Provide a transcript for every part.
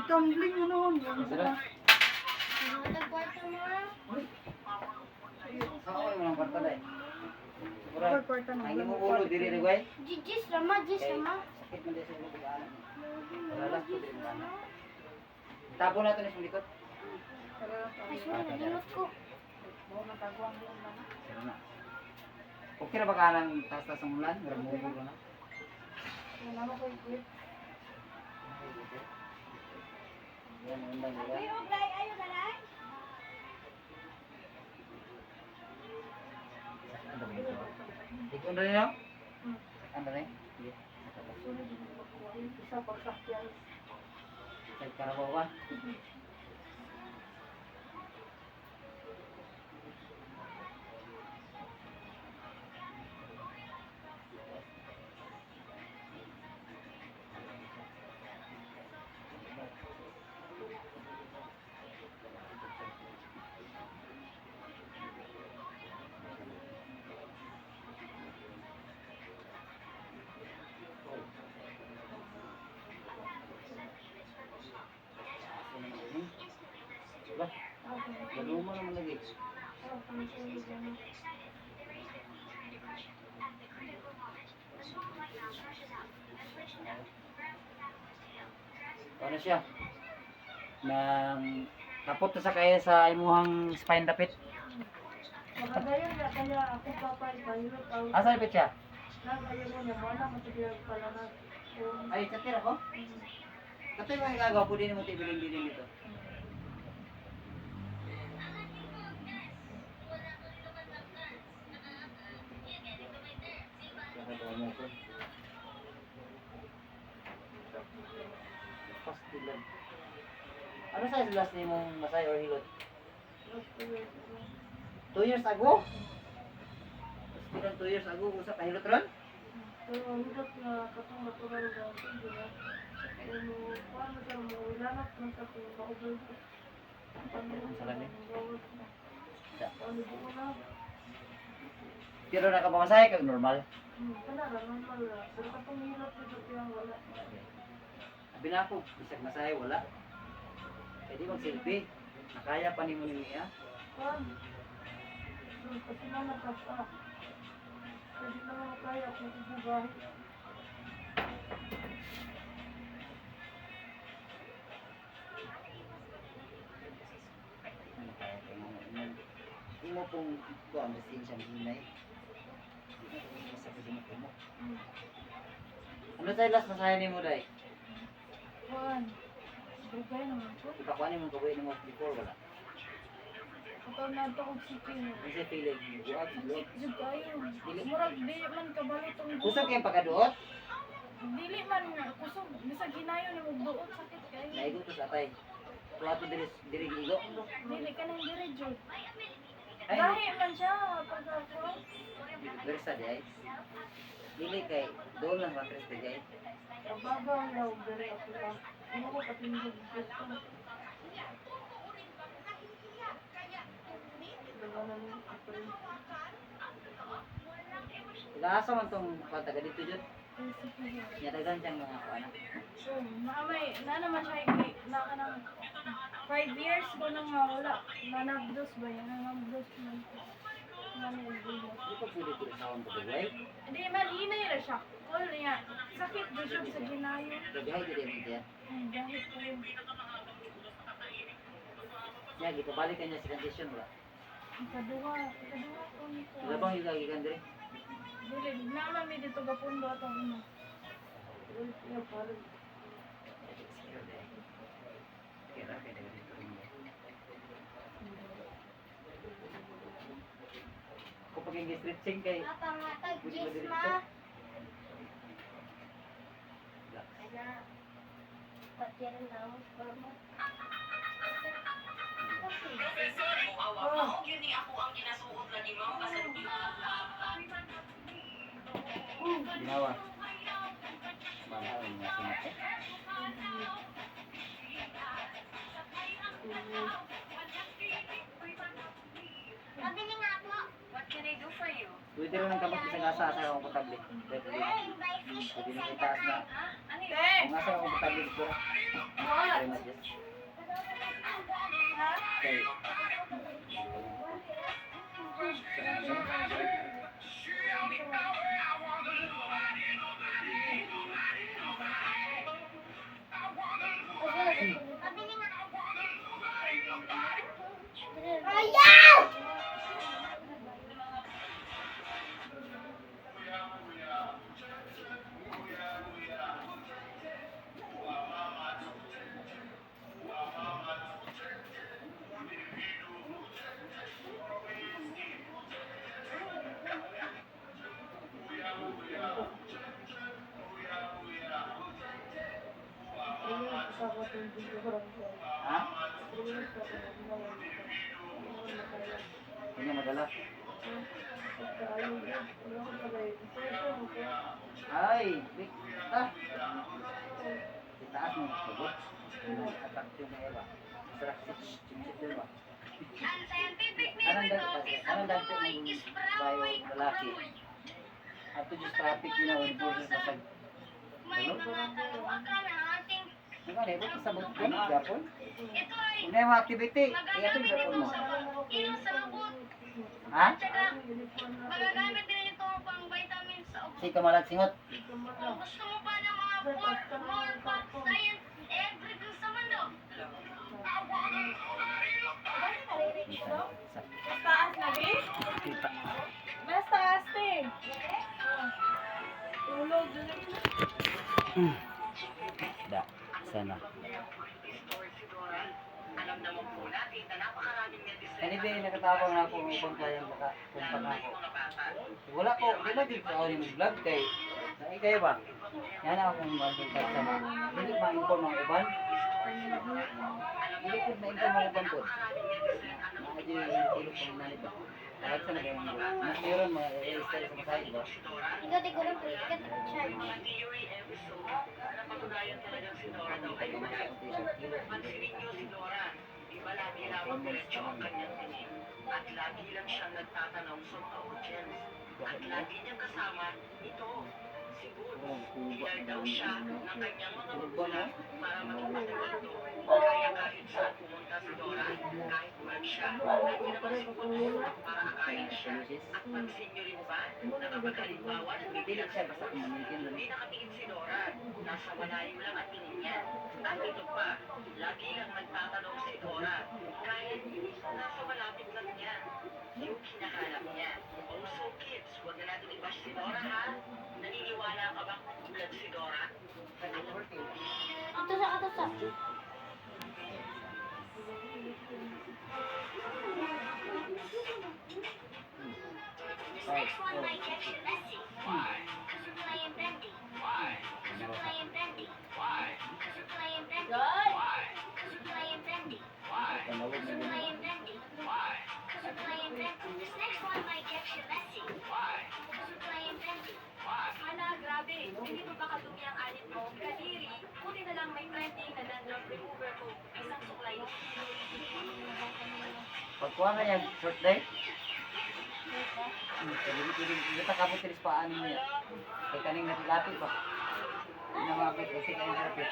tumbling mo noon. Nagkwarto mo. Saan ko yung mga kwarta na eh? Kwarta na. Ay, mo ulo diri rin guys. Jis lama, jis lama. Sakit mo din sa ulo bigaan. Wala ko diri bigaan. Tapo na ito na sa likod. Ay, sorry, nalimot ko. Sige na. Okay na ba ka ng taas-taas ng ulan? Gramulo ko na. Yan, ulan nila. Ano ba ito? Ikon na niyo? Ano na yun? Sige. Nagkarabaw ka? Diba? Galuma naman lagi. Ano siya? Nang tapot na sa kaya sa imuhang spine dapit. Makagayon na kaya ako papay-pahirot ako. Asa dapit siya? Nagayon mo na wala matagyan pala na. Ay, katir ako? Katir mo yung gagawa po din mo tibiling-biling dito. Nakagawa mo ko. Pastilan. Ano sa last name mong Masay or Hilot? 2 years ago? Pastilan 2 years ago, usap ka Hilot ron? Pero hirap na katong natural na hindi na. Pero paano siya mo ilanap ng katong maubay ko. Ang salamin. Ano po na? Pero nakapamasay ka normal. Wala na, normal na. Pero katong hirap dito kaya wala. Sabi na ako, bisag masaya wala. Pwede mag-selfie. Nakaya pa ni mo niya. Juan, kasi na nakasa. Pwede na mga kaya kung ibugahin. Hindi mo pong kuhaan sa siya ng hinay. Sa pagdunok mo. Ano tayo last masaya ni mo day? Juan, bugay naman po. Ipakuha ni mo gawin mo before wala. Kapag natakog si Pino. Ano siya feeling? Buwag, buwag. Jud kayo. Murag dili man kabalo tong Kusog kayong pagkaduot? dili man kusog bisag hinayo ni mo duot sakit kayo. Naigo to sa atay. Plato diri gigo. Dili ka nang dire jud. Ay, Lahi man siya pagka very sad ay. Dili kay doon lang matres kay. Kababaw daw dire ako lang. Ano ko patingin gusto. Ilaasa man tong pataga dito jud. Nyadagan siyang mga kuana. So, naamay, na naman siya na kanang 5 years ko nang wala. Nanagdos ba yan? Nanagdos man. Nanagdos. Di pa pwede ko sa akong pagaway. Hindi man, hinay na siya. Kol niya. Sakit do siya sa ginayo. Gabihay ko din niya. Ay, dahil ko yun. Nya gipabalik kanya sa condition wala. Ikaduha ko nito. Wala bang gigagikan diri? Dili, naman may dito gapundo atong ino. Dili, siya parang. Kira kay daga dito. Ko pag stretching kay Matang-matag, Buti jis ba dito? ma. Kaya, pati rin daw. Ginawa. Mahal mo sinat. Pabili nga po. What can I do for you? Pwede rin ang kamot isang asa sa komportable. Pwede Hey, buy fish Pwede na inside the itaas na. bag, ha? Ano yun? Eh! Kung asa ang komportable dito. What? ma-adjust. Ha? Okay. Pabili nga. Ayaw! Ha? Hindi niya madala. Ay, wait. Itaas mo. Sabot. Atak yung mga iba. Sarap sit doon ba? Ang scientific Anong name of this anong dagdag amoy ng is bayo lalaki? Ato just traffic yun ang enforcer sa pag... may mga dalawa ka na ating Ano ba, ito sa bot ko? Gapon? ito ay Kung na yung mga activity, iyatin magagamit gapon ito mo. sa pag-inom sa ubo. Ha? Tsaka magagamit din ito pang vitamins sa ubo. Si kamalag singot. Kung gusto mo pa ng mga more pop science everything sa mundo. Mas taas na, be? Kita. Mas taas, te. Tulog. Da, sana. Anyway, nakatapang na ako ng ibang kayang kumpa na ako. Wala ko, di ba dito ako yung vlog kay kayo ba? Yan akong mag-vlog sa mga. Hindi ma-inform ang uban. Hindi ko ma-inform ang uban po. Nakadyo yung kilo pang nanito. Kahit sa nagawang mo. Mas meron mga i-style sa masaya, di ba? Ikaw di ko lang ikat ang charge. At lagi lang siyang nagtatanong sa mga audience. At lagi niyang kasama ito, si Good. Hinal daw siya ng kanyang mga magulang para makipagkwento. Kaya kahit saan pumunta si Dora, kahit man siya, ay pinapasupot para akayin siya. At pansin niyo rin ba na kapag halimbawa nagbibilang siya basta hindi nakatingin si Dora, nasa malayo lang ang tingin niya. At ito pa, lagi lang nagtatanong si Dora, kahit nasa malapit lang niya. Yung hinahanap niya. Also kids, huwag na natin i-bash si Dora ha. Naniniwala ka bang tulad si Dora? Ito sa ato sa. Next one by Jackson Messi. Cause we're playing Bendy. Cause we're playing Bendy. Cause we're playing Bendy. Cause we're playing Bendy. Panawag Cause na we're yun. playing Bendy. Cause we're playing Bendy. This next one by Jackson Messi. Cause we're playing Bendy. Ana, grabe. Hindi mo ba kadumi ang anit mo? Kadiri, buti na lang may trending na dandruff remover ko. Isang suklay. Pagkuha na yan, short day. Hindi ta kapot tiris paan niya. Kaya kaning natilapit ba? Namapit kasi kayo napit.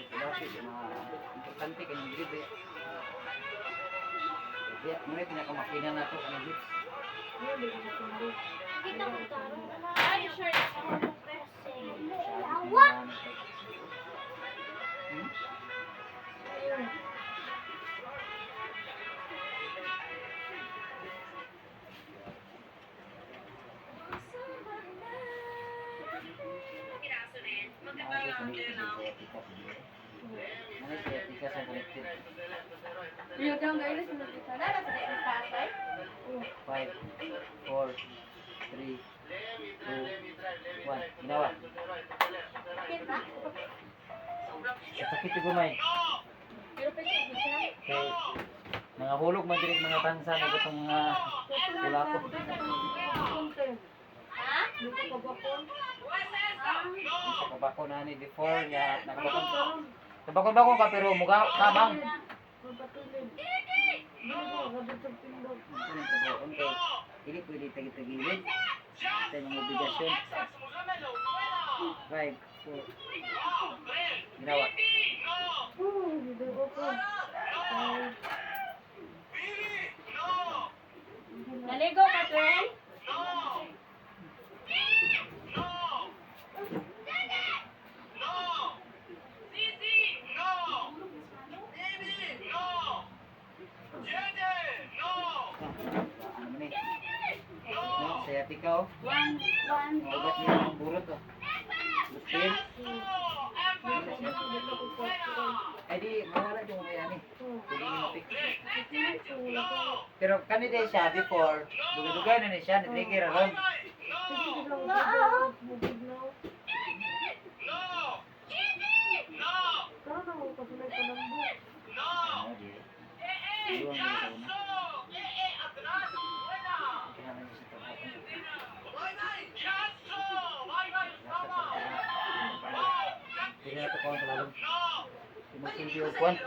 Natilapit, importante kanyang grip eh. Kaya muna pinakamakina na ito kanyang grip. Nakita ko taro. Ay, shirt. Lawak! Hmm? Maaari kami sa etika. Ano sa etika sa connected? Yung daw guys, nakita na sa daing tatay. 5, 4, 3, 2, 1. Ginawa. Kita? Sakit yung gumay. Pero pwede ko siya. Kay mga hulog man diri mga tansa na itong mga kulako. Ha? Dito ka ba po? Sa kabako na ni before ya nakabakon. Kabakon ka pero muga kabang. Hindi pwede tagit-tagilid sa mga obligasyon. 5, 4. Ginawa. Hindi ko po. Naligo ka, Tren? Ano ni? No, saya tikaw. One. Maugat niya ang burot oh. Butin. Ay di, mawala yung mga yan eh. Hindi niya mapik. Pero kanina siya before, duga-duga na niya siya, natrigger ron. Ano di? Iwan mo sa una. Kailangan niya sa tapat. Hindi na ito kawang talalong. Sinusilbi o kwan.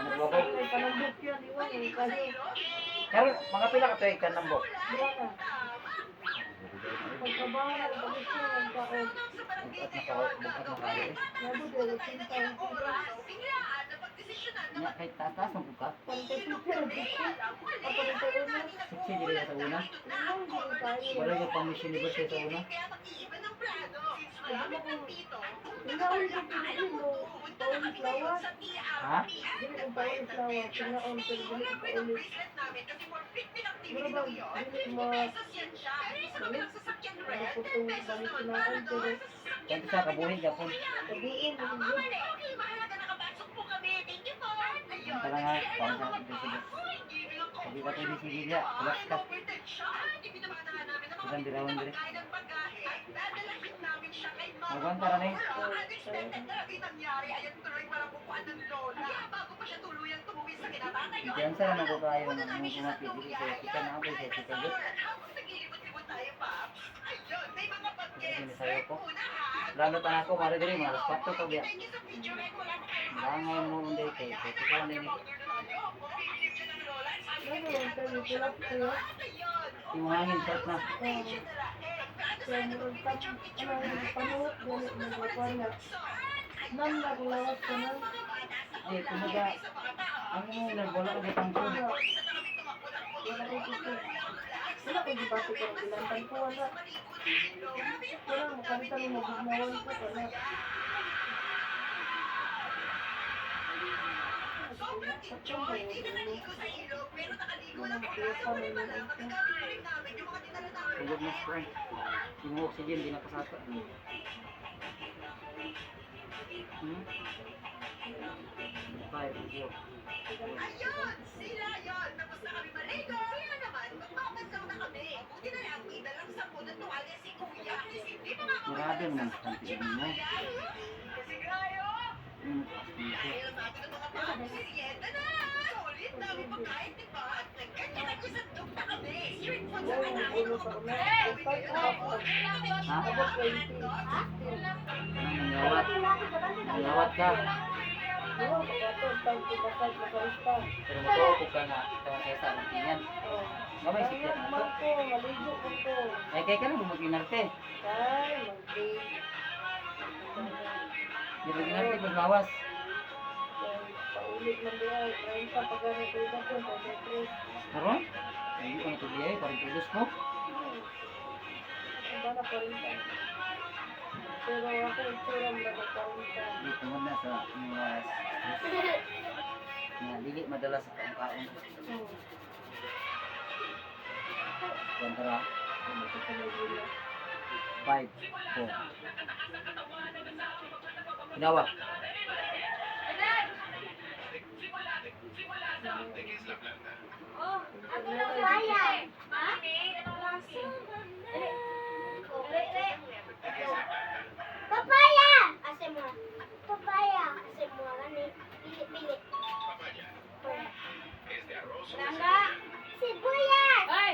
Ano ba ko? Karon mga pila ka tuig ka nambok. Bukat na kawali eh. Nya kahit taas ang buka. Siksi dili na sa una. Wala yung pang-mission ni Bose sa una. Ha? Kaya sa kabuhin ka po. Tara nga, pawag na natin sige. Sabi ka pwede sige niya, relax ka. Isang dirawan dire. Magwan tara na eh. Diyan sa naman ko kayo ng mga kumapit. Dili sa kita na ako sa kita gut. Hindi sayo ko. Lalo pa na ako, mara dire, malas 4 to biya. Langay mo unday kay ikaw na ni. Yung hangin short na. Eh, kumaga, ang mo wala ka ditang ko. Wala ko dibati ko bilang ko wala. Wala mo kanta mo magnawan ko wala. Tulog na spray. Yung oxygen, di napasaka. Hmm? 5, 4. Ayun! Sila yun! Tapos na kami maligo! Kaya naman, magpapansaw na kami. Buti na lang, kita lang sa puno tuwalya si Kuya. Hindi pa Marado naman sa kantiin mo. Kasi kayo! Dahil sa atin ang mga bago, merienda na! Solid namin pagkain, di ba? At nagkanya nagkasandok na kami. Street food sa namin. Nangyawat. Nangyawat ka. Pero matuwa ka nga. Ito ang kesa ng tingnan. Gamay sikya na ito. Ay, kaya ka na mag-inarte. Di mag-inarte, maglawas. Naroon? Ay, hindi ko natubiyay. Parang tulos ko. Pero ako ituram na kapaunta. Di tungod na sa mga stress. Na dili madala sa kaon-kaon. Kontra. 5, 4. Ginawa. Oh, ano na kaya? Mami, ano lang si? Papaya! Ase mo. Papaya. Ase mo. Gani. Bili. Langga! Sibuyas! Ay!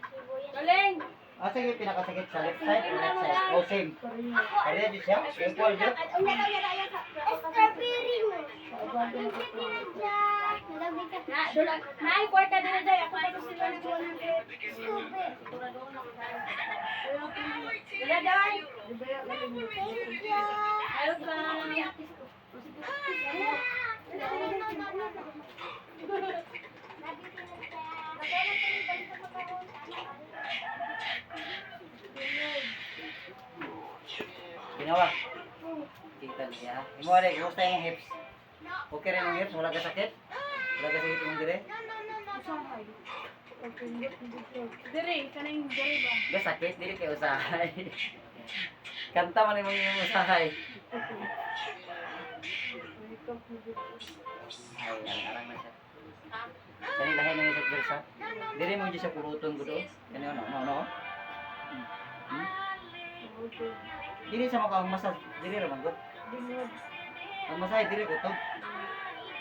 Sibuyas. Galing! Ah, sige, pinakasakit sa left side or right side? Oh, same. Kaya di siya? Equal yun? Strawberry mo. Yung pinadya. Nalabi ka. Naay, kwarta din dyan. Ako pa gusto nila 200. Stupid. Wala dyan. Thank you. Ayaw ka. Ginawa. Kita niya. Imo rin, kumusta yung hips? Okay rin ang hips? Wala ka sakit? Wala ka sakit mong dire? Usahay. Dire, kanang dire ba? Ga sakit, dili kay usahay. Kanta man imong yung usahay. Ay, arang na siya. Kani lahi na sa kursa. Dire mo siya puluton gudo. Kani no. Hmm? Dili sa mga masas, dili ra man gud. Ang masay dili ko to.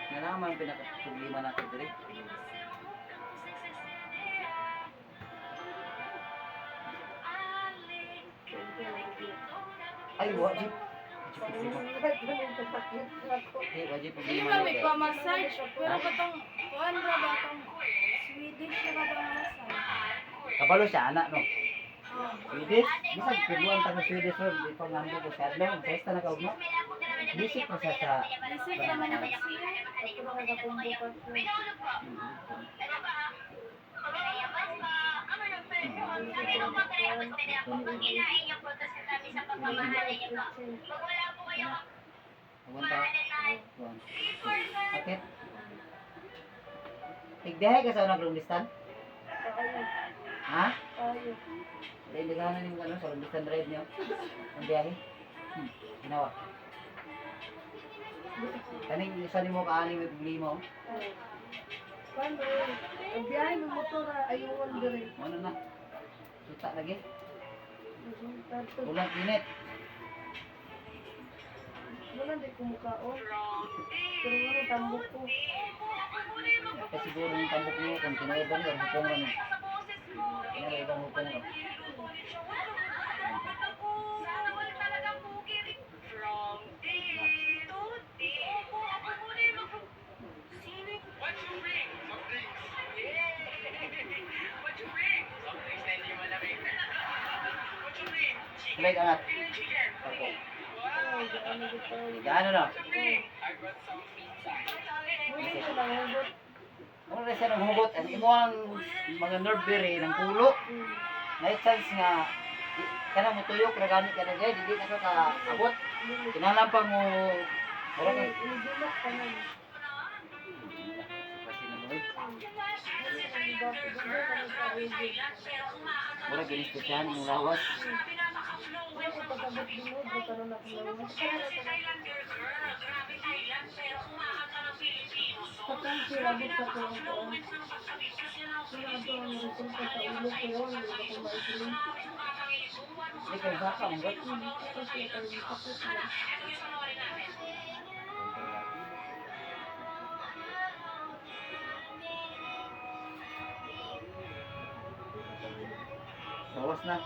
Nga naman pinaka-problema natin dili. Ay, wajib. Hey, wajib Hindi problema ba may natin. pa-massage? Pero batang, kuhan ba batang Swedish na ba ba massage? Kabalo siya, anak, no? Oh. Swedish? Bisag, piluan tayo Swedish, sir. Di pa nga nito sa adlaw. Sa ista na kaugno. Bisik pa siya sa... Isip naman yung siya. Ako na kagapumbok at Pumunta. Bakit? Tigdahay ka sa unang lumistan? Ha? Dahil liganan yung ano, sa lumistan drive niyo? Ang biyahe? Ginawa. Kaning isa ni mo kaani may problema oh. Paano? Ang biyahe ng motor ayuwan dire. Ano na? Suta lagi? Ulang init. Wala di kumukaon. Pero wala tambok ko. Kasi siguro yung tambok niyo kung tinaiban yun, hukong lang. Tinaiban hukong lang. Sabay ka angat. Ako. Gaano na? Hindi ko lang hugot. Ano na siya ng hugot? Ang imo ang mga nerve diri ng pulo. May chance nga kana mo tuyok na gamit ka na dyan, hindi na ka kaabot. Kinalampang mo mura ka. Nidulok ka na. Mura ginis siya ng lawas. Wala ko pagkabot dinod. Baka na nakalawas. Patang sirabot ka ko ang taon. Sinato ang resulta sa ulo ko yun. Hindi ko maisilin. Hindi ka baka ang got. Kasi ito yung kapos na. Bawas na.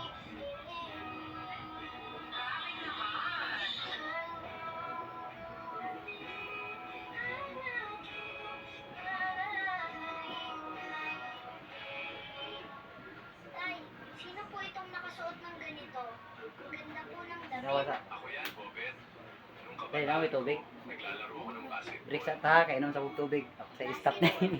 Ay, sino po itong nakasuot ng ganito? Ang ganda po ng damit. Nawasa. Kaya namin tubig. Break sa ta, kainom sa tubig. Ako sa stop na yun.